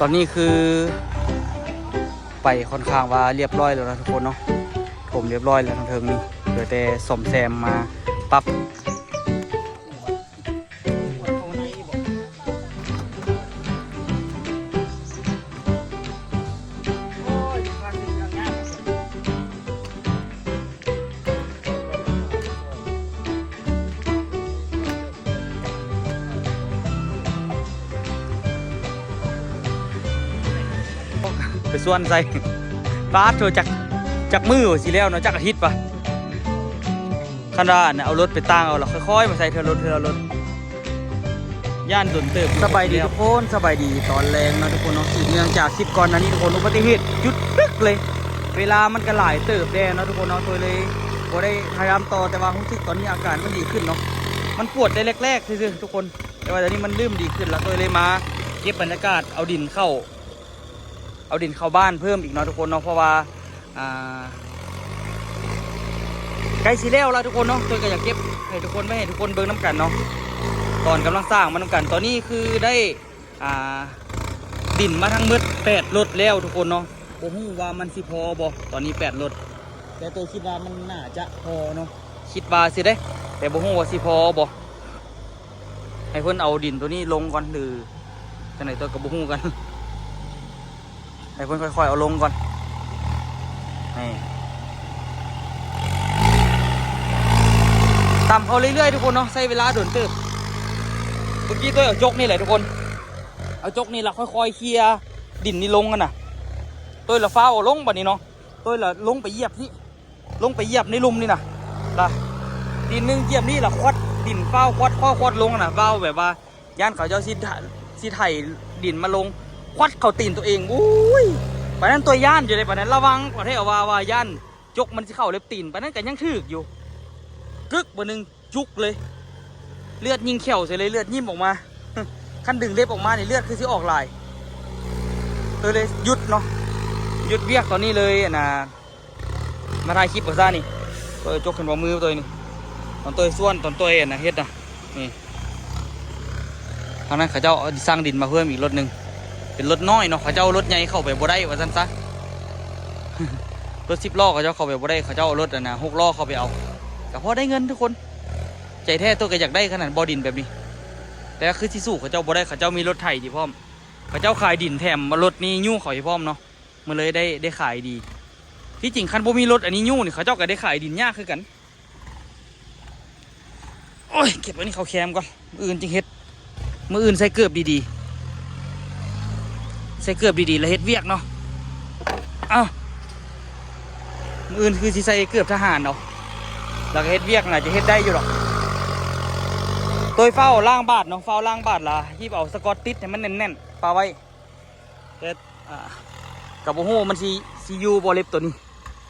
ตอนนี้คือไปค่อนข้างว่าเรียบร้อยแล้วนะทุกคนเนาะผมเรียบร้อยแล้วทางเทิงนี่เหลือแต่ซ่อมแซมมาปรับไปส่วนใส่บาสเธอจากมือสิแล้วเนาะจากอาทิตย์ปะขนาดเอารถไปตั้งเอาหรอค่อยๆมาใส่เธอรถย่านดนเติบสบายดีทุกคนสบายดีตอนแรงนะทุกคนเนาะสืบเนื่องจากคลิปก่อนนั้นนี่ทุกคนอุบัติเหตุหยุดตึกเลยเวลามันก็หลายเติบแดงเนาะทุกคนเนาะตัวเลยพอได้พยายามต่อแต่ว่ารู้สึกตอนนี้อาการมันดีขึ้นเนาะมันปวดได้แรกๆซื่อๆทุกคนแต่ว่าตอนนี้มันเริ่มดีขึ้นแล้วตัวเลยมาเก็บบรรยากาศเอาดินเข้าบ้านเพิ่มอีกเนาะทุกคนเนาะเพราะว่าใกล้สิแล้วแล้วทุกคนเนาะตัวก็อยากเก็บให้ทุกคนไม่ให้ทุกคนเบิ่งน้ำกันเนาะตอนกำลังสร้างมันน้ำกันตอนนี้คือได้ดินมาทั้งหมด8 รถแล้วทุกคนเนาะโอ้โหว่ามันสิพอบ่ตอนนี้8 รถแต่ตัวคิดว่ามันน่าจะพอเนาะคิดว่าสิได้แต่บ่ฮู้ว่าสิพอบ่ให้เพิ่นเอาดินตัวนี้ลงก่อนหรือจังไหนตัวก็บ่ฮู้กันให้เพิ่นค่อยๆเอาลงก่อนนี่ตามเขาเรื่อยๆทุกคนเนาะใช้เวลาโดนเติบเมื่อกี้ตัวเอาจกนี่แหละทุกคนเอาจกนี่แหละค่อยๆเคลียร์ดินนี่ลงกันนะตัวละฟ้าเอาลงแบบนี้เนาะตัวละลงไปเหยียบนี่ลงไปเหยียบในลุมนี่นะล่ะดินนึงเหยียบนี่ละควัดดินเฝ้าควัดลงนะเฝ้าแบบว่าย่านเขาเจ้าสิไถดินมาลงควัดเขาตีนตัวเองอุ้ยไปนั้นตัวย่านอยู่เลยไปนั้นระวังประเทศว่าย่านจกมันสิเข้าเล็บตีนไปนั้นก็ยังถึกอยู่กึกบนหนึ่งจุกเลยเลือดยิงเขียวใส่เลยเลือดยิ้มออกมาขั้นดึงเล็บออกมาเนี่ยเลือดคือสิออกลายเลยหยุดเนาะหยุดเวียกตอนนี้เลยนะมาถ่ายคลิปกับซ่านี่ตัวจกขึ้นบนมือตัวนี้ตอนตัวส่วนตอนตัวนะเฮ็ดนะนี่ทางนั้นเขาเจ้าสร้างดินมาเพิ่มอีกรถหนึ่งเป็นรถน้อยเนาะเขาเจ้ารถใหญ่เข้าไปบ่ได้ว่าซั่นซะรถ10 ล้อเขาเจ้าเข้าไปบ่ได้เขาเจ้ารถนะ6 ล้อเข้าไปเอาแต่พอได้เงินทุกคนใจแท้ตัวก็อยากได้ขนาดบ่อดินแบบนี้แต่คือที่สู้เขาเจ้าบ่ได้เขาเจ้ามีรถไถที่พร้อมเขาเจ้าขายดินแถมมารถนี้ยู่เขาที่พร้อมเนาะมันเลยได้ขายดีที่จริงคันบ่มีรถอันนี้ยู่นี่เขาเจ้าก็ได้ขายดินยากคือกันโอ้ยเก็บไว้นี่เขาแคมก่อนมืออื่นจริงเฮ็ดมืออื่นใส่เกือบดีๆใส่เกือบดีๆแล้วเฮ็ดเวียกเนาะอ้าวมืออื่นคือสิใส่เกือบทหารเนาะแล้วก็เฮ็ดเวียกน่ะจะเฮ็ดได้อยู่หรอกตัวเฝ้าล่างบาดเนาะเฝ้าล่างบาดล่ะที่เอาสกอตติดให้มันแน่นๆปาไว้แต่กับโอ้โหมันซียูบอลเล็บตัวนี้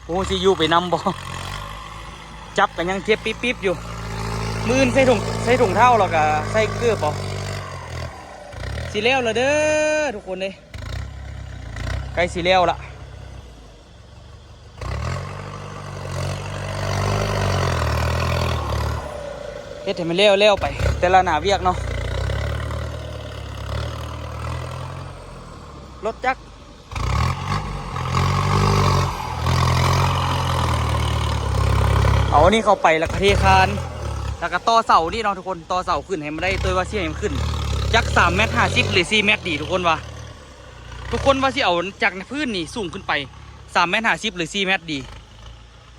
โอ้โหซียูไปนำบอจับกันยังเทียบปิ๊บอยู่มือใส่ถุงเท้าหรอกอะใส่เกลือบอสีเลี้ยวละเด้อทุกคนเลยใกล้สีเลี้ยวละเฮ็ดให้มันเลี้ยวไปแต่ละหน้าเวียกเนาะรถจักรเอาอันนี้เข้าไปแล้วก็เทคานแล้วก็ต่อเสานี่เนาะทุกคนต่อเสาขึ้นให้มันได้ตัวว่าเสียให้มันขึ้นจัก3 เมตร 50หรือ4 เมตรดีทุกคนว่าสิเอาจากพื้นนี่สูงขึ้นไป3 เมตร 50หรือ4 เมตรดี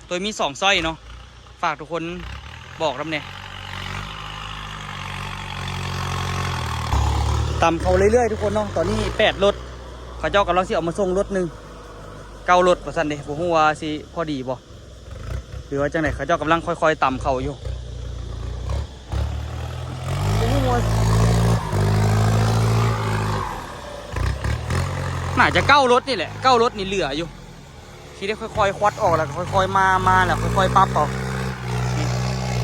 ตัวมี2 สร้อยเนาะฝากทุกคนบอกรับเนี่ยตามเขาเรื่อยๆทุกคนเนาะตอนนี้8 รถเขาเจ้ากำลังสิเอามาส่งรถหนึ่ง9 รถประสันเดผมว่าสิพอดีบ่หรือว่าจังไหนเขาเจ้ากำลังค่อยๆตามเขาอยู่น่าจะ9 รถนี่แหละ9 รถนี่เหลืออยู่ที่ได้ค่อยๆควัดออกแล้วค่อยๆมาแล้วค่อยๆปั๊บออก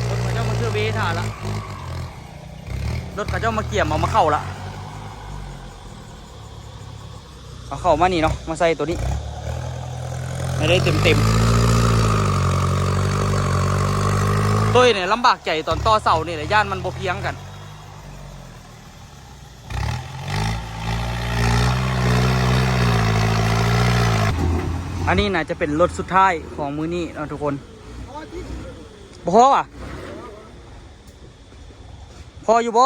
รถเขาเจ้ามาเชื่อเบท่าละรถเขาเจ้ามาเกี่ยมเอามาเข้าละเอาเข้ามานี่เนาะมาใส่ตัวนี้ไม่ได้เต็มตัวเนี่ยลำบากใจตอนต่อเสาเนี่ยแหละย่านมันบ่เพียงกัน อันนี้น่าจะเป็นรถสุดท้ายของมื้อนี้นะทุกคนบ่พอว่ะพออยู่บ่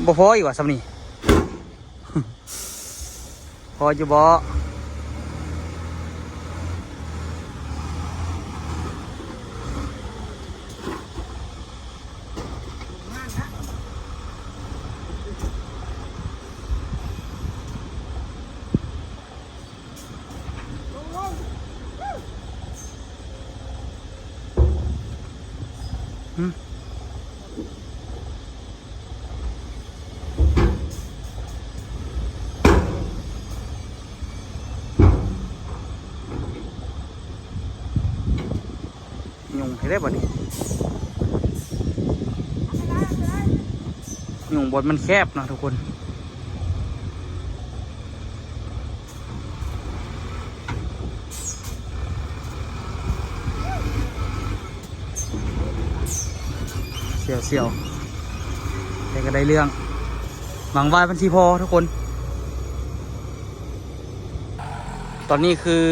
บ่พออีกว่ะสำนี่ พออยู่บ่ยุงให้ได้บ่นี่ยุงบนมันแคบนะทุกคนเสี่ยวแต่ก็ได้เรื่องหวังว่าเป็นที่พอทุกคน ตอนนี้คือ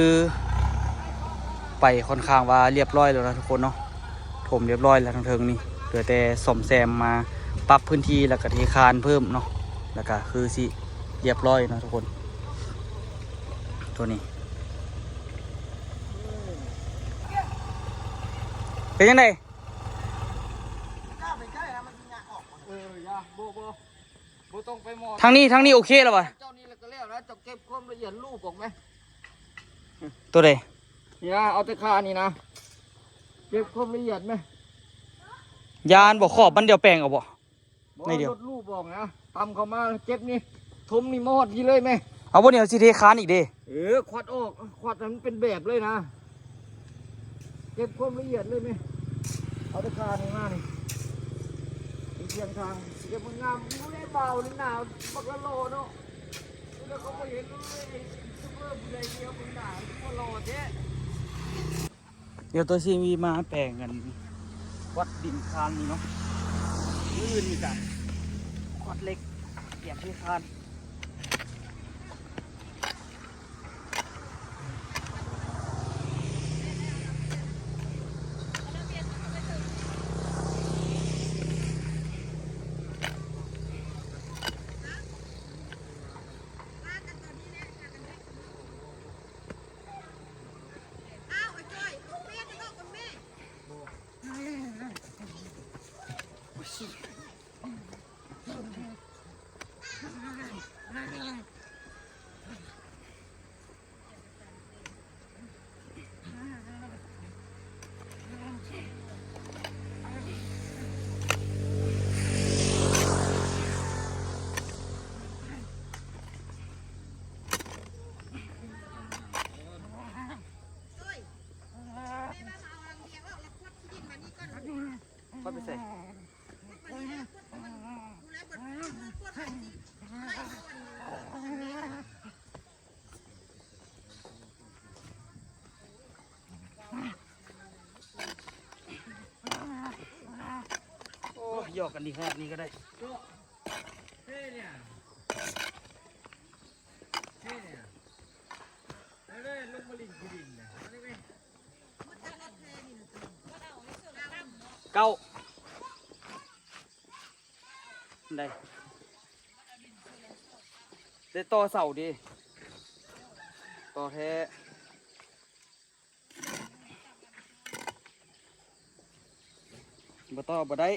ไปค่อนข้างว่าเรียบร้อยแล้วนะทุกคนเนาะถมเรียบร้อยแล้วทั้งเทิงนี่เหลือแต่ซ่อมแซมมาปรับพื้นที่แล้วก็เทคานเพิ่มเนาะแล้วก็คือสิเรียบร้อยนะทุกคนตัวนี้เป็นยังไงทางนี้โอเคแล้วป่ะเจ้านี่แล้วก็แล้วนะจะเก็บความละเอียดรูปออกไหมตัวใดนี่นะเอาแต่คานี่นะเก็บความละเอียดไหมยานบอกขอบมันเดียวแปลงเอาบ่ในเดียวลดรูปบอกนะตำเข้ามาเก็บนี่ทมนี่มอดที่เลยไหมเอาบ่เนี่ยสิเทคานอีกเด้ควัดออกควัดมันเป็นแบบเลยนะเก็บความละเอียดเลยไหมเอาแต่คานี่มานี่เพียงทางเก็บมันงามดูได้เบาหรือหนาวบักละโลเนาะแล้วเขาไม่เห็นเลยซุปเปอร์บุรีเดียวมันหนาวก็โลเจ๊เดี๋ยวตัวซีมีมาแปลงกันวัดดินคานนี่เนาะลื่นนี่กันวัดเล็กเปียกที่คานก็ไปใส่โอ้ยอกกันดีขนาดนี้ก็ได้เฮ้เนี่ยแล้วลงมาลิงกินนะเก้าได้ได้ต่อเสาดีต่อแท้บ่ต่อบ่ได้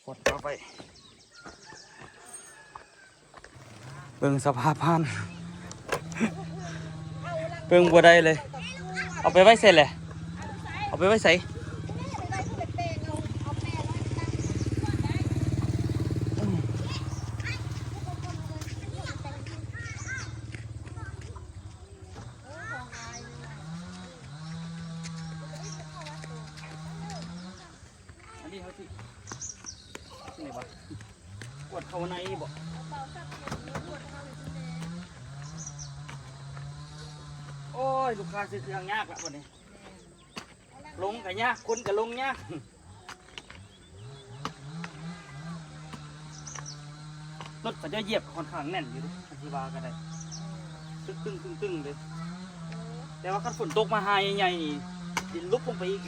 กดเข้าไปเบิ่งสภาพพันเบิ่งบ่ได้เลยเอาไปไว้เสร็จเลยเอาไปไว้ใส่อันนี้เขาสินี่บ่กดเข้าในบ่ ยลูกค้าซื้อเครื่องยากละวันนี้ลงกับยากคนกับลงยากรถก็จะเหยียบค่อนข้างแน่นอยู่ดิอธิบายกันได้ตึ้งเลยแต่ว่าคันฝนตกมาหายใหญ่ๆนี่ดินลุกลงไปอีก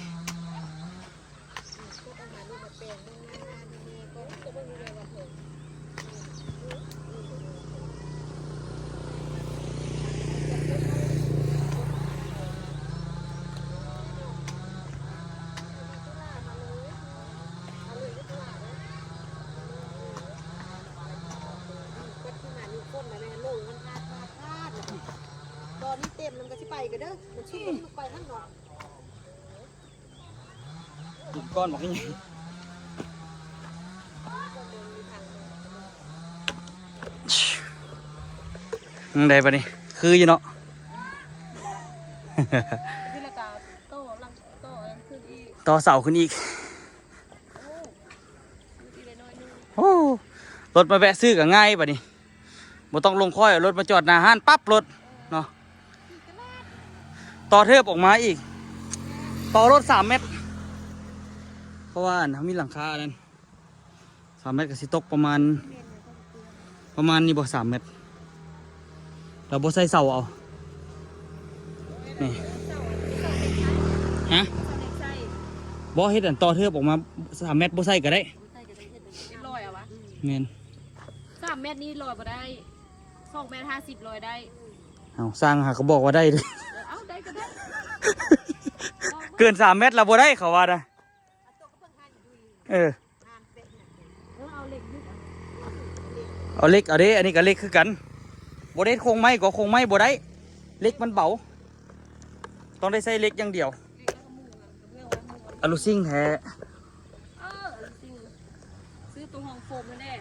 ตอนนี้เต็มมันก็สิไปกันเด้อมันชิมมันไปทั้งหมด ดินก้อนบอกยังไงได้ปะนี่คืออยู่เนาะ ที่ละกาโต้ลังโต้อันขึ้นอีก ต่อเสาขึ้นอีก โอ้ทีละน้อยนึง โอ้รถมาแวะซื้อก็ง่ายปะนี่บ่ต้องลงค่อยเอารถมาจอดหน้าห้านปั๊บรถเนาะต่อเทิบออกมาอีก ต่อรถ3 เมตร เพราะว่าเขามีหลังคาอันนั้น3 เมตรก็สิตกประมาณนี้บ่3 เมตรเราบ่ใส่เสาเอานี่ฮะบ่เฮ็ดอันต่อเทิบออกมา3 เมตรบ่ใส่ก็ได้ ลอยเอาวะ แม่น 3 เมตรนี่ลอยมาได้2 เมตร 50ลอยได้ เอาสร้างหาเขาบอกว่าได้เลย เอาได้ก็ได้ เกิน3 เมตรเราบ่ได้เขาว่านะเออ เอาเหล็กยึด เอาเล็กเอาเด้อันนี้ก็เล็กคือกันบ่ได้โครงไม้ก็โครงไม้บ่ได้เล็กมันเบาต้องได้ใช้เล็กอย่างเดียวอลูซิ่งแท้ จริงซื้อตัวห้องโฟมนั่นแน่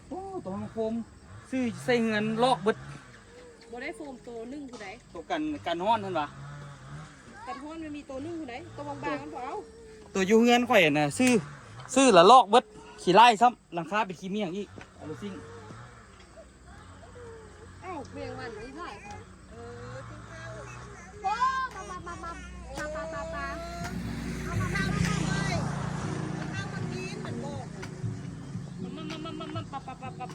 โอ้ตัวของโฟมซื้อใส่เงินลอกเบิด บ่ได้โฟมตัวนึงผู้ใด ตัวกันฮ้อนท่านวะ กันฮ้อนมันมีตัวนึงผู้ใดตัวบางๆมันบ่เอา ตัวอยู่เงินข่อยน่ะซื้อละลอกเบิดขี้ไล่ซ้ำหลังคาเป็นขี้เมี่ยงอีกอลูซิ่ง เอ้าเพียงวันนี้เท่าไหร่คะกินข้าวโอ้มาเอามาทำเลยข้าวมันกินเหมือนบอก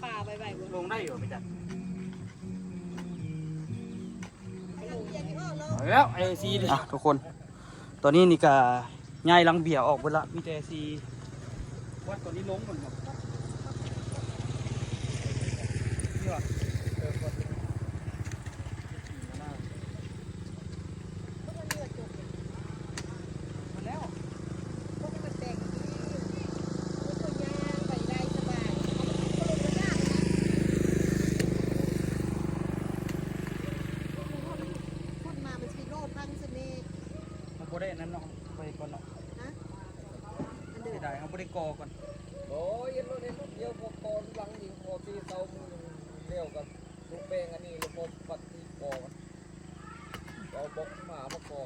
ปลาไปบ่ ลงได้อยู่ไม่จัด อย่างนี้ออกเนาะ เอาแล้วไอซีทุกคนตอนนี้นี่ก็ย้ายลังเบียร์ออกไปละมีแต่ซีวัดตอนนี้ลงก่อนครับนี่ว่ะมาแล้ว พวกมันแตกดีตัวยางไปได้สบายคนมามันสิโลดพังสนิท เขาบ่ได้อันนั้นเนาะไปก่อนเนาะ นะมันเดื เสี อย ด ดายเขาบ่ได้กอก่อน โอ้ยเห็นรถเดียวพอก่อนหลังยิงพอตีเตามือเดียวกับลูกแป้งอันนี้แล้วพอปัดที่กอกันเอาบล็อกหมามาก่อ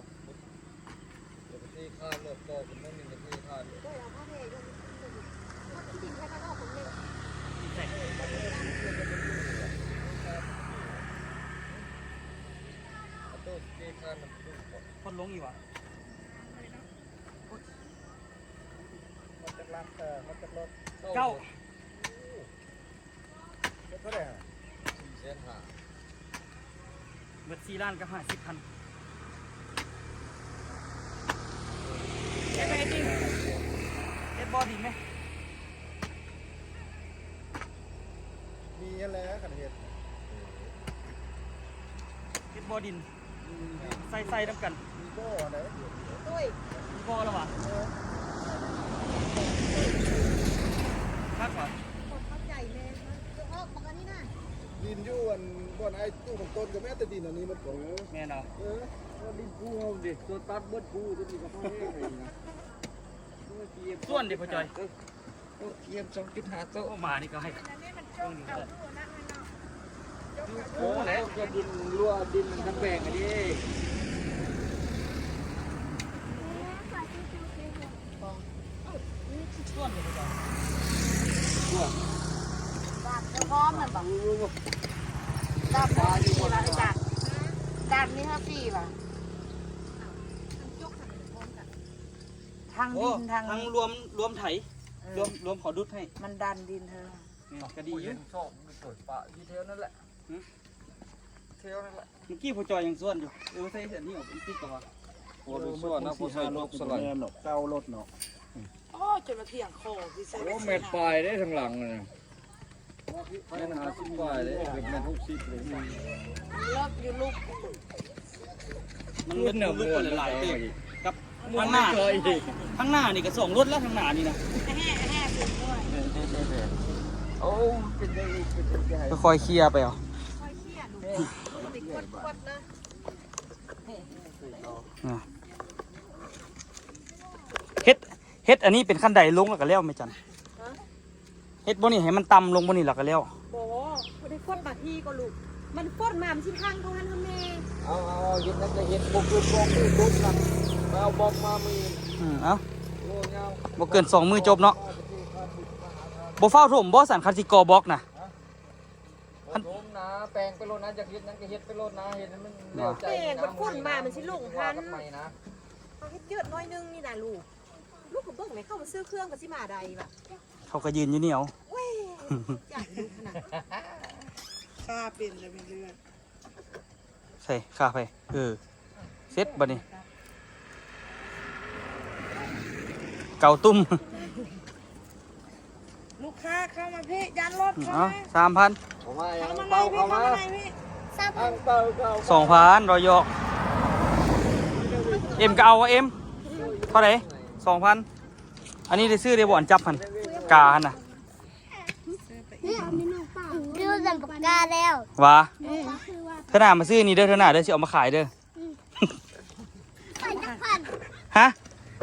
เดี๋ยวไปตีข้าวรถก่อผมไม่มีตีข้าว ก็เอาผ้าเทก็ที่ดินแค่นั้นออกผมเลย เอาตู้ตีข้าวมันตู้ก่อน คนลงอีกว่ะ มันจะรักมันจะรถ เจ้า เท่าไหร่ฮะเส้นหา เบิด4 ล้านกับ50,000เฮ็ดไปจริงเฮ็ดบ่ดีไหม มีอะไรกันเหตุ เฮ็ดบ่ดินใส่น้ำกัน มีโบ้อะไร ด้วย มีบ่แล้วว่ะครับว่ะ คนเข้าใจเลยจะออกมากันนี่นะ ดินยู่อันบ่อนไอ้ตู้ของต้นกับแม่แต่ดินอันนี้มันของ แม่นเนาะ ดินผู้เอาดิตัวตัดเบิดผู้ตัวนี้ก็พ่อแห้งเลยนะ ส่วนเด็กพ่อจอย เทียม2.5โต๊ะ โอ้มานี่ก็ให้ต้องดีเลย โอ้แหละจะดินรั่วดินมันทั้งแบ่งอันนี้ ส่วนเด็กพ่อจอย ดาบจะพร้อมมันบอกดาบนี่4 บาทดาบนี่5 4 บาท ทางดินทาง ทั้งรวมไถรวมขอดุดให้ มันดันดินเธอ ก็ดีอยู่ ชอบมันเปิดปะที่เทลนั่นแหละเทลนั่นแหละ เมื่อกี้ผู้จอยยังส่วนอยู่ใส่เสื้อนี่ออกเป็นติ๊กต่อ โอ้ดูส่วนนะผู้ใส่ลูกสไลด์เก้ารถเนาะ โอ้จนมาเถียงคอพี่เซ โอ้เม็ดปลายได้ทางหลังเลยแม่นหาสิบปลายเลยเป็นแม่น60เลย เลิกอยู่ลูก มันเป็นลูกคนหลายๆตีกับ มั ข้าน งหน้า ไม่เคยอีก ข้างหน้านี่ก็2รถแล้วข้างหน้านี่นะ แห่สุดด้วย โอ้เป็นได้เป็นได้ ค่อยๆเคลียร์ไปเอา ค่อยเครียดดูติดกดนะ เฮ็ดอันนี้เป็นขั้นใดลงแล้วก็แล้วไหม่จันเฮ็ดบ่นี่ให้มันต่ำลงบ่นี่แล้วก็แล้ว บอกไม่ได้กดบาทีก็ลูกมันกดมามันสิพังเขาหันเขาแม่ เอาเห็ดนั่นจะเห็ดบุกบุกบุกบุกนะมาเอาบอกมามือ เอ้า โอ้เงา บ่เกิน2 มื้อจบเนาะบ่เฝ้าถมบ่สั่นคันสิก่อบล็อกน่ะ โอ้มนะแปลงไปโลดนะจากเห็ดนั้นก็เห็ดไปโลดนะเห็ดนั้นมันเร็วใจ เองมันกดมามันสิลงทัน ทำไมนะ เอาเฮ็ดเยอะน้อยนึงนี่นะลูกก็เบิ่งไหนเข้ามาซื้อเครื่องก็สิมาใดแบบ เขาก็ยืนอยู่นี่เอา เว้ยอยากดูขนาดข้าเป็นเลยเป็นเลือด ใส่ข้าไปเสร็จบัดนี้เกาตุ้ม ลูกค้าเข้ามาพี่ยันรถเข้า เอา มา 3,000 เข้ามาอย่าง เข้ามา เป่า ในพี่ เข้า เข้า มา มาในพี่ อังเป่าเข้า 2,000รอยอกเอ็มก็เอาวะเอ็มเท่าไหร่2,000อันนี้ได้ซื้อได้บ่อนจับหันกาหันน่ะ ดูสัมปกาแล้ว ว่าเธอหน้ามาซื้อนี่เด้อเธอหน้าเด้อสิเอามาขายเด้อ ใส่จักพัน ฮะ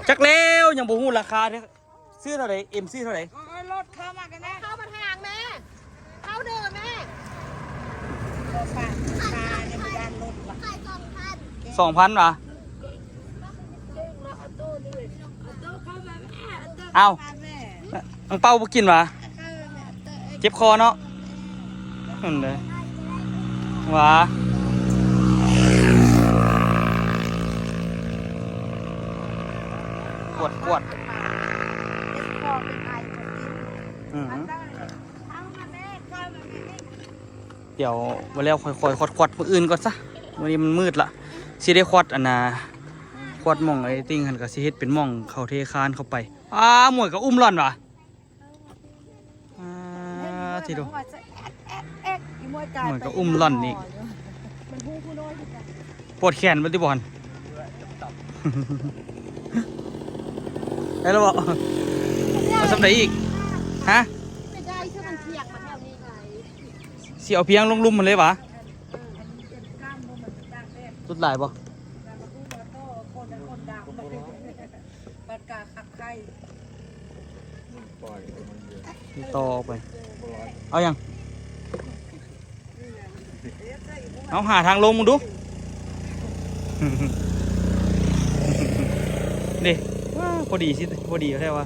จักแล้วยังบ่ฮู้ราคาเด้อซื้อเท่าไหร่เอ็มซื้อเท่าไหร่ เอารถเข้ามากันนะเข้ามาทางแม่เข้าเดิมแม่รถป่ะตาเนี่ยมันยันรถว่ะ ขาย2,000 2,000ว่ะเอ้า แม่ อังเป้าบ่กินว่ะเจ็บคอเนาะนั่นเลยว่ะกวด คอเป็นไอคนกิน อือ เข้ามาแม่เข้ามาแม่ เดี๋ยวมาแล้วค่อยๆควัดมื้ออื่นก่อนซะวันนี้มันมืดละสิได้ควัดอันน่ะควัดหม่องไอ้ติ้งหันก็สิเฮ็ดเป็นหม่องเข้าเทคานเข้าไปหมวยก็อุ้มร่อนว่ะทีเดียว หน่อยก็อุ้มร่อนอีก มันหูผู้น้อยที่กัน ปวดแขนมันที่บอล ได้แล้วบอกเอาสำไหนอีก ฮะ ไม่ได้ถ้ามันเทียกมันแถวนี้ไง สิเอาเพียงลงลุ่มมันเลยวะ มันเป็นกล้ามมันมันต่างแดด รุดหลายบ่ แต่มาพูดมาโต้คนละคนดำมันกาขับไข่ ปล่อยมันเยอะ ต่อไป เอายัง เอาหาทางลงมึงดู เด็พอดีสิพอดีใช่ปะ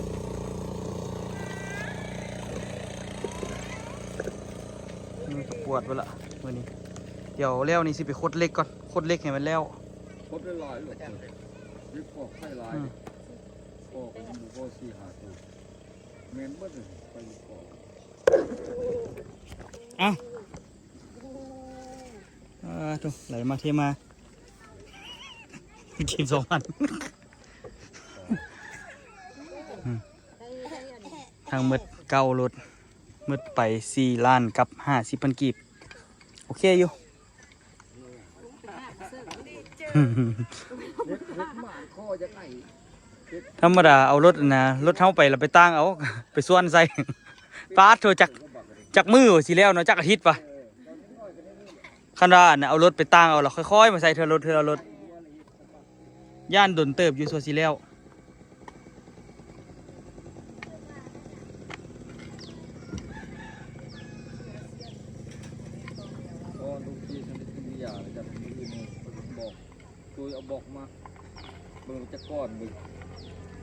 นี่ก็ปวดไปละวันนี้ เดี๋ยวแล้วนี่สิไปคดเล็กก่อนคดเล็กให้มันแล้ว ครบได้ลายหรอกวิปอกไข่ลายปอกหมูโคซี่หาตัวเมนเบิ้ลไปปอก ถูกไหลมาเทมาทีม2,000ทางมืดเก้ารถมืดไป4 ล้านกับ50,000 กีบโอเคอยู่ ข้อจะไหน ธรรมดาเอารถนะรถเท้าไปแล้วไปตั้งเอา ไปส่วนใส่ปาดโทรจากมือสิแล้วเนาะจากอาทิตย์ปะคันว่าน่ะเอารถไปตั้งเอาแล้วค่อยๆมาใส่เธอรถย่านดนเติบอยู่ส่วนสิแล้ว ก็ลูกที่ฉันได้กินยาแล้วจะมีบอกตัวเอาบอกมาเบิ่งจะก้อนเบิ่ง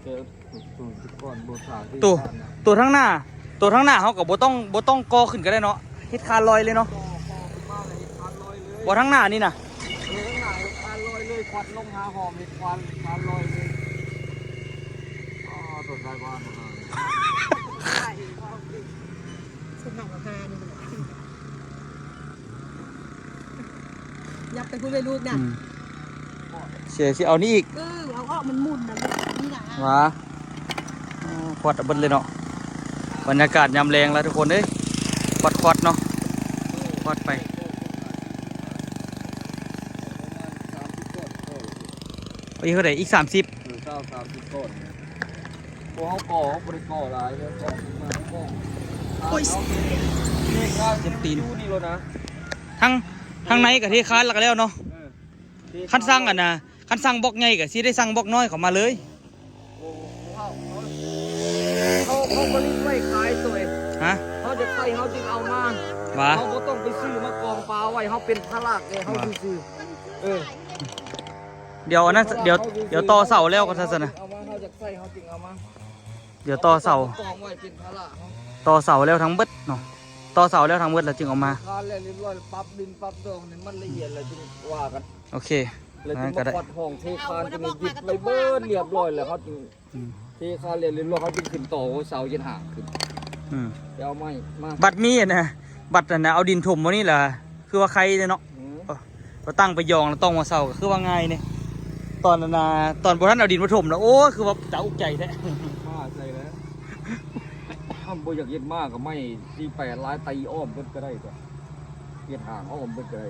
เจอตัวจะก้อนโบสา ตัวทั้งหน้าเขากับบ่ต้องกอขึ้นก็ได้เนาะเฮ็ดคานลอยเลยเนาะบ่ทั้งหน้านี่น่ะ ทั้งหน้าคานลอยเลยควันลงหาหอมเห็ดควันคานลอยเลย สดใสบ้านมา สุดหนักราคานี่ยับไปพูดไปลูกนะ เสียสิเอานี่อีก เอาออกมันหมุนนะนี่นะ วะควัดเบิ้ลเลยเนาะบรรยากาศยามแรงแล้วทุกคนเอ้ยควัดเนาะควัดไปอีกเท่าไหร่อีก30 เก้า30ต้นพวกเขาก่อเขาบริก่อหลายเลยก่อมาก่อ โอ้ย นี่ข้าว เจ็บตีน ดูนี่เลยนะ ทั้งในกับที่ค้านแล้วก็แล้วเนาะขั้นสั่งอ่ะนะขั้นสั่งบล็อกใหญ่กับสิได้สั่งบล็อกน้อยเข้ามาเลย เขาบริไว้ขายตัวเอง ฮะ เขาจะใส่เขาจึงเอามา ว่า เขาก็ต้องไปซื้อมากองปลาไว้เขาเป็นพระลากเลยเขาซื้อเออ เดี๋ยวอันนั้นเดี๋ยวต่อเสาแล้วก็ซะนะ เอามาเขาจะใส่เขาจึงเอามา เดี๋ยวต่อเสาก องไว้เป็นพระลากเขา ต่อเสาแล้วทั้งเบิดเนาะต่อเสาแล้วทั้งเบิดแล้วจึงเออกมา คานแล้วเรียบร้อยปรับดินปรับดองเนี่ยมันละเอียดเลยจึงว่ากัน โอเค เลยจึ งั้ ง นก็ มา ได้ ปัดห้องเทคานจึงหยิบไปเบิดเรียบร้อยแล้วเขาจึงเทคานเรียบร้อยเขาจึงขึ้นต่อเสายันห่างขึ้น อืม เดี๋ยวเอาไม้มา บัตรมีอะนะบัตรน่ะนะเอาดินถมมานี่แหละคือว่าใครเนี่ยเนาะ อืม ก็ตั้งไปยองแล้วต้องมาเสาก็คือว่าไงเนี่ยตอนนั้นนะตอนพอท่านเอาดินมาถมแล้วโอ้คือว่าจะอุกใจแท้ มาใส่แล้วถ้าบ่อยากเย็นมากก็ไม่ที่แปดลายตีอ้อมเพิ่นก็ได้ตัวเย็นห่างอ้อมเพิ่นก็ได้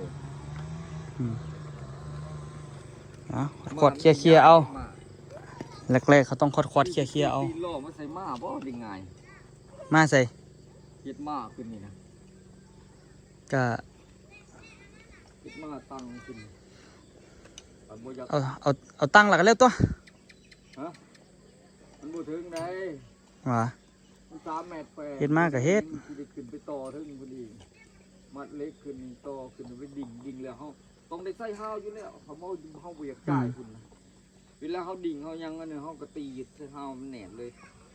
เอาขวดเคลียร์ๆเอาแรกๆเขาต้องขวดเคลียร์ๆเอา ตีนล่อมาใส่มาบ่ได้ง่าย มาใส่ เฮ็ดมาขึ้นนี่นะ ก็ เฮ็ดมาตั้งขึ้นอันบ่อยาก เอาตั้งหลักเร็วตัว ฮะมันบ่ถึงได้ ว่า มัน3 เมตรแปด เฮ็ดมาก็เฮ็ด สิได้ขึ้นไปต่อถึงพอดีมัดเล็กขึ้นต่อขึ้นไปดิ่งแล้วเฮาต้องได้ใส่ห้าวอยู่แล้วเขาบ่บ่อยากจ่ายพุ่นนะเวลาเฮาดิ่งเฮายังอันนี้เฮาก็ตีใส่ห้าวมันแหน่นเลย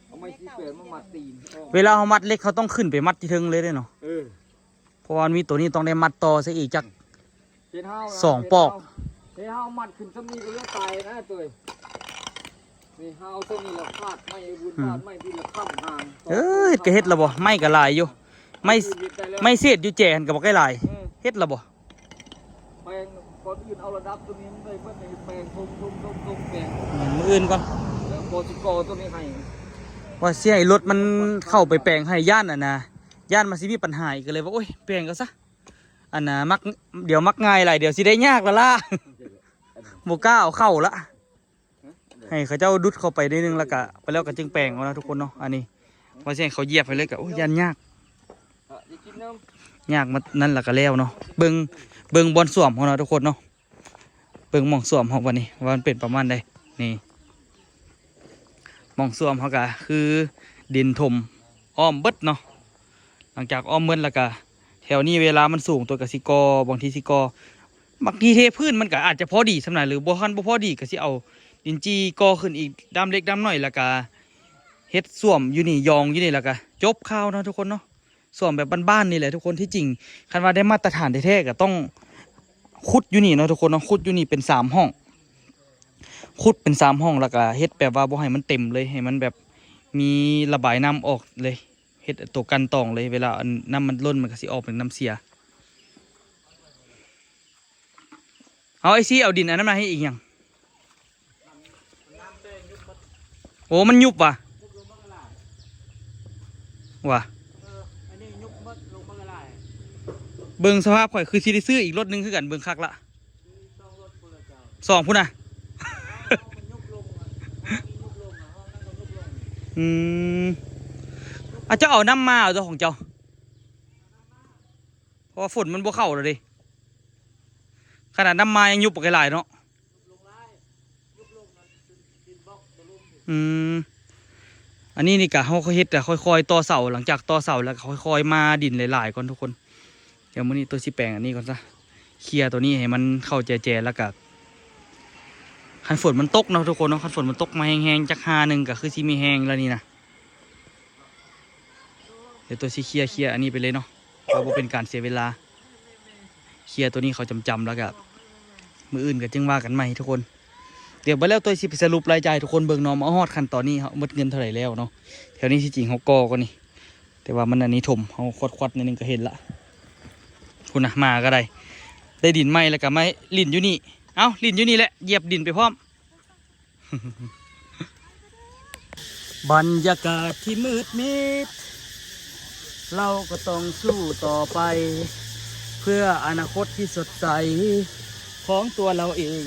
เอาไม้ที่แปดมามัดตีนอ้อม เวลาเขามัดเล็กเขาต้องขึ้นไปมัดที่เทิงเลยเด้เนาะ เออ เพราะว่ามีตัวนี้ต้องได้มัดต่อซะอีกจัก เฮ็ดห้าวนะ สองปอก เฮ็ดห้าวมัดขึ้นซะมีก็เลือดตายนะตัวเองนี่ห้าวซะนี่ละคาดไม่บุญบาดไม่ที่ละค่ำห่าง เอ้ยก็เฮ็ดและบ่ไม่ก็หลายอยู่ไม่เสียดอยู่แจนก็บ่ใกล้หลายเฮ็ดและบ่ แปลงก่อนอื่นเอาระดับตัวนี้มันได้เมื่อในแปลงทุ่มแปลง มื้ออื่นก่อน แล้วพอสิกอตัวนี้ให้ ว่าเสียให้รถมันเข้าไปแปลงให้ย่านอ่ะนะย่านมันสิมีปัญหาอีกก็เลยว่าโอ้ยแปลงก็ซะอันน่ะมักเดี๋ยวมักง่ายหลายเดี๋ยวสิได้ยากละล่ะ บ่กล้าเอาเข้าละให้เขาเจ้าดุดเข้าไปนิดนึงแล้วก็ไปแล้วก็จึงแปลงเอานะทุกคนเนาะอันนี้ว่าเสียเขาเหยียบไปเลยก็โอ้ยยันยาก จะกินน้ ยากมันนั่นแหละก็แล้วเนาะเบิ่งบอลสวมของเราทุกคนเนาะเบิ่งหม่องสวมของวันนี้ว่ามันเป็นประมาณใดนี่หม่องสวมเขาก็คือดินถมอ้อมเบิดเนาะหลังจากอ้อมเบิดแล้วก็แถวนี้เวลามันสูงตัวกสิกอบางทีสิกอบางทีเทพื้นมันก็อาจจะพอดีสำหรับหรือบ่คันบ่พอดีก็สิเอาดินจีกอขึ้นอีกดำเล็กดำน้อยแล้วก็เฮ็ดสวมอยู่นี่ยองอยู่นี่แล้วก็จบข่าวเนาะทุกคนเนาะสวมแบบบ้านๆนี่แหละทุกคนที่จริงคันว่าได้มาตรฐานแท้ๆก็ต้องขุดอยู่นี่เนาะทุกคนเนาะขุดอยู่นี่เป็น3 ห้องขุดเป็น3 ห้องแล้วก็เฮ็ดแบบว่าบ่ให้มันเต็มเลยให้มันแบบมีระบายน้ำออกเลยเฮ็ดตัวกันตองเลยเวลาน้ำมันล้นมันก็สิออกเป็นน้ำเสียเอาไอซี่เอาดินอันนั้นมาให้อีกอย่างโอ้มันยุบว่ะว่ะเบิ่งสภาพข่อยคือสิได้ซื้ออีกรถนึงคือกันเบิ่งคักละ2พุ่นน่ะ อาจจะเอาน้ำมาเอาตัวของเจ้าเพราะว่าฝนมันบ่เข้าเลยดิขนาดน้ำมายังยุบปกหลายเนาะอันนี้นี่กะเขาเฮ็ดแต่ค่อยๆต่อเสาหลังจากต่อเสาแล้วค่อยๆมาดินหลายๆก่อนทุกคนเดี๋ยวมื้อนี้ตัวสิแปลงอันนี้ก่อนซะเคลียร์ตัวนี้ให้มันเข้าแจๆแล้วก็คันฝนมันตกเนาะทุกคนเนาะคันฝนมันตกมาแห้งๆจักหาหนึ่งก็คือสิมีแห้งแล้วนี่นะเดี๋ยวตัวสิเคลียร์อันนี้ไปเลยเนาะเพราะว่าเป็นการเสียเวลาเคลียร์ตัวนี้เขาจำแล้วก็มืออื่นก็จึงว่ากันใหม่ทุกคน เดี๋ยวไปแล้วตัวสิไปสรุปรายจ่ายทุกคนเบิ่งเนาะมาฮอดขั้นตอนนี้เฮาหมดเงินเท่าไหร่แล้วเนาะแถวนี้ที่จริงเฮาก่อก็นี่แต่ว่ามันอันนี้ถมเฮาควัดๆนิดนึงก็เห็นละคุณนะมาก็ได้ดินใหม่แล้วก็ไม้ลิ้นอยู่นี่เอ้าลิ้นอยู่นี่แหละเหยียบดินไปพร้อม บรรยากาศที่มืดมิดเราก็ต้องสู้ต่อไป เพื่ออนาคตที่สดใสของตัวเราเอง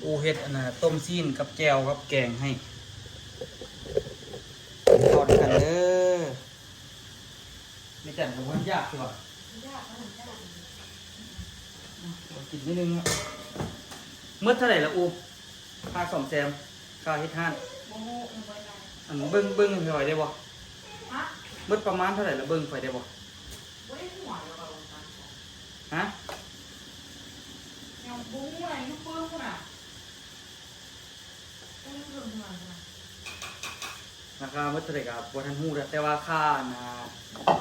อูเฮ็ดอันน่ะต้มซีนกับแจวกับแกงให้ทอดกันเด้อไม่จัดกับวันยากดีกว่ากินนิดนึงอะเมื่อเท่าไหร่ละอูค่าส่อมแซมค่าเฮ็ดห้านอันเบิ้งไฟได้บ่เมื่อประมาณเท่าไหร่ละเบิ้งไฟได้บ่ฮะราคาเมื่อเท่าไหร่ครับบ่ทันฮู้แล้วแต่ว่าค่า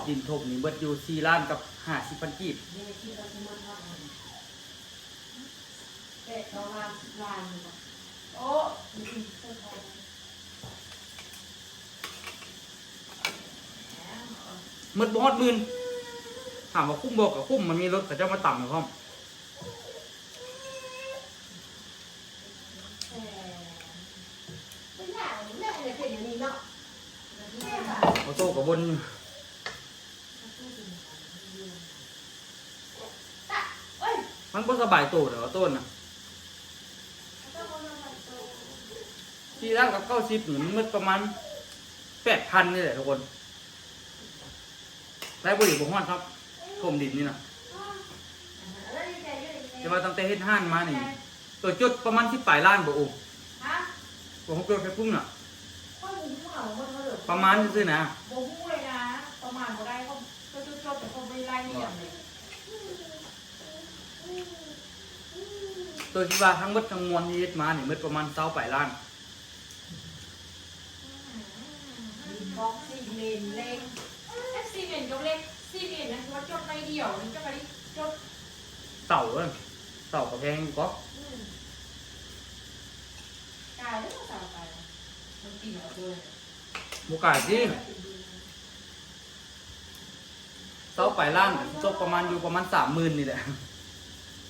ดินถมนี่เบิดอยู่4 ล้านกับ50,000กีบหมดบ่ฮอดหมื่นถามว่าคุ้มบ่ก็คุ้มมันมีรถเขาเจ้ามาต่ำอยู่พร้อมเอาโซ่กับบนมันก็สบายตัวเดี๋ยวต้นน่ะที่ร้านกับ90หนึ่งมันประมาณ8,000นี่แหละทุกคนได้บุหรี่บุห้อนครับถมดินนี่นะจะมาตั้งแต่เฮ็ดห้านมานี่ตัวจุดประมาณ10 ปลายล้านบ่โอ้ผมเกิดแค่พุ่งน่ะประมาณซื่อๆนะโบหูเลยนะประมาณบ่ได้ก็จบแต่เขาไม่ไล่เนี่ยเลย ตัวที่ว่าทั้งหมดทั้งมวลที่เฮ็ดมานี่หมดประมาณ20 ปลายล้าน บอกซีเมนเล็กซีเมนยกเล็กซีเมนนะคือว่าจบไปเดียวนี่จะไปจบ เต่ากับแพงอยู่ก็ กายแล้วก็สาวไปมันตีเอาด้วย บุกาสิ20 ปลายล้านตกประมาณอยู่ประมาณ30,000นี่แหละ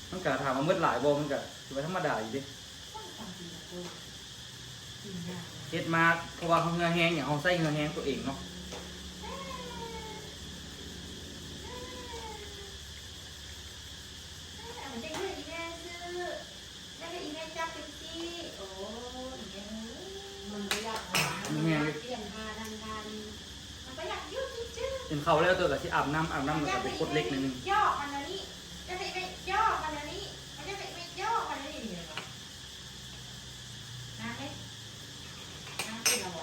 มันก็ถามว่าหมดหลายบ่มันก็ถือว่าธรรมดาอยู่ดิเฮ็ดมาเพราะว่าเขาเหงื่อแห้งอย่างเขาใส่เหงื่อแห้งตัวเองเนาะเห็นเขาแล้วตัวกับที่อาบน้ำมันก็เป็นกดเล็กนิดนึงย่อมันนี้จะไปย่อมันนี้มันจะไปย่อมันนี้นี่เหรอนะไหมนะเป็นอะไร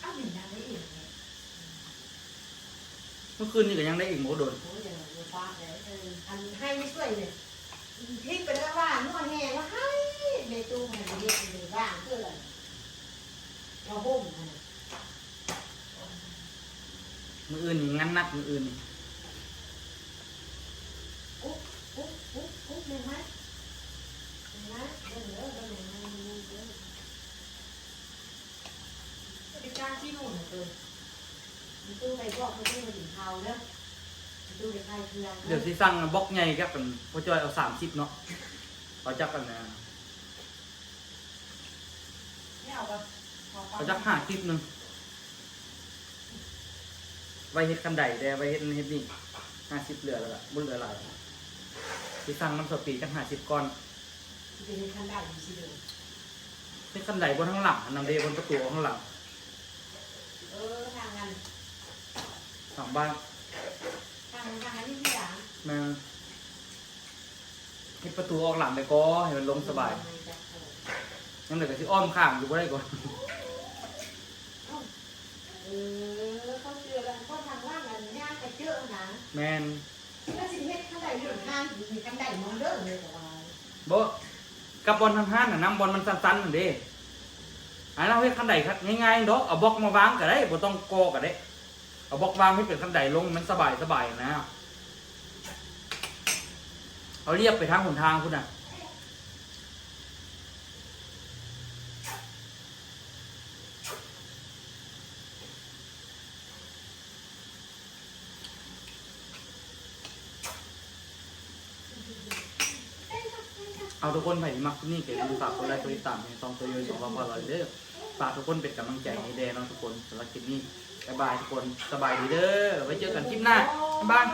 อ้าวหนึ่งนางได้อีกเนี่ย เมื่อคืนนี่ก็ยังได้อีกโมโดน โอ้ยอย่างเงี้ยบ้าเลย อันให้ไม่ช่วยเลยพลิกไปแล้วว่านวดแห้งว่าให้เมตูมันเรียกเลยว่างเพื่ออะไรเราห่มมัน มืออื่นนี่งั้นนักมืออื่นนี่ อุ๊บอุ๊บอุ๊บอุ๊บเห็นไหมเห็นไหมเดินเดินเดินเดินเดินเดินไปจ้างที่นู่นเหรอเกินมีตู้ไปบอกเขาที่มาถึงเท้าเด้อมีตู้ไปใครเพื่อน เดี๋ยวสิสั่งบล็อกใหญ่กับกันพ่อจอยเอา30เนาะเอาจักกันนะ ไม่เอาปะ เอาจัก50นึงไว้เฮ็ดคันใดแต่ไว้เฮ็ดนี่50เหลือแล้วล่ะบ่เหลือหลายสิสั่งน้ำสปีจัก50ก่อน จะเป็นคันได้อยู่สิเดิม เฮ็ดคันใดบนข้างหลังอันนั้นเด้บนประตูข้างหลัง ทางนั้น หลังบ้าน ทางนั้นนี่ที่หลัง มาเฮ็ดประตูออกหลังไปก็ให้มันลงสบายยังเหลือก็สิอ้อมข้างอยู่บ่ได้ก่อน เขาเจอกันก็ทางล่างกันย่างไปเจอนะ แม่น แล้วสิเฮ็ดคันได้อยู่ทางมีคันได้มองเด้อเลยแต่ว่า บ่กับบอลทางห้านน่ะน้ำบอลมันสั้นๆนั่นเด้อันนั้นเฮ็ดคันใดครับง่ายๆดอกเอาบล็อกมาวางก็ได้บ่ต้องก่อก็ได้เอาบล็อกวางให้เป็นคันใดลงมันสบายนะเอาเรียบไปทางหนทางพุ่นน่ะเอาทุกคนไปมักนี่เกี่ยวกับฝากกดไลค์กดติดตามในตองตัวโยน2 3 4 0เด้อฝากทุกคนเป็นกำลังใจให้แดนเนาะทุกคนสำหรับคลิปนี้บ๊ายบายทุกคนสบายดีเด้อไว้เจอกันคลิปหน้าบ๊ายบาย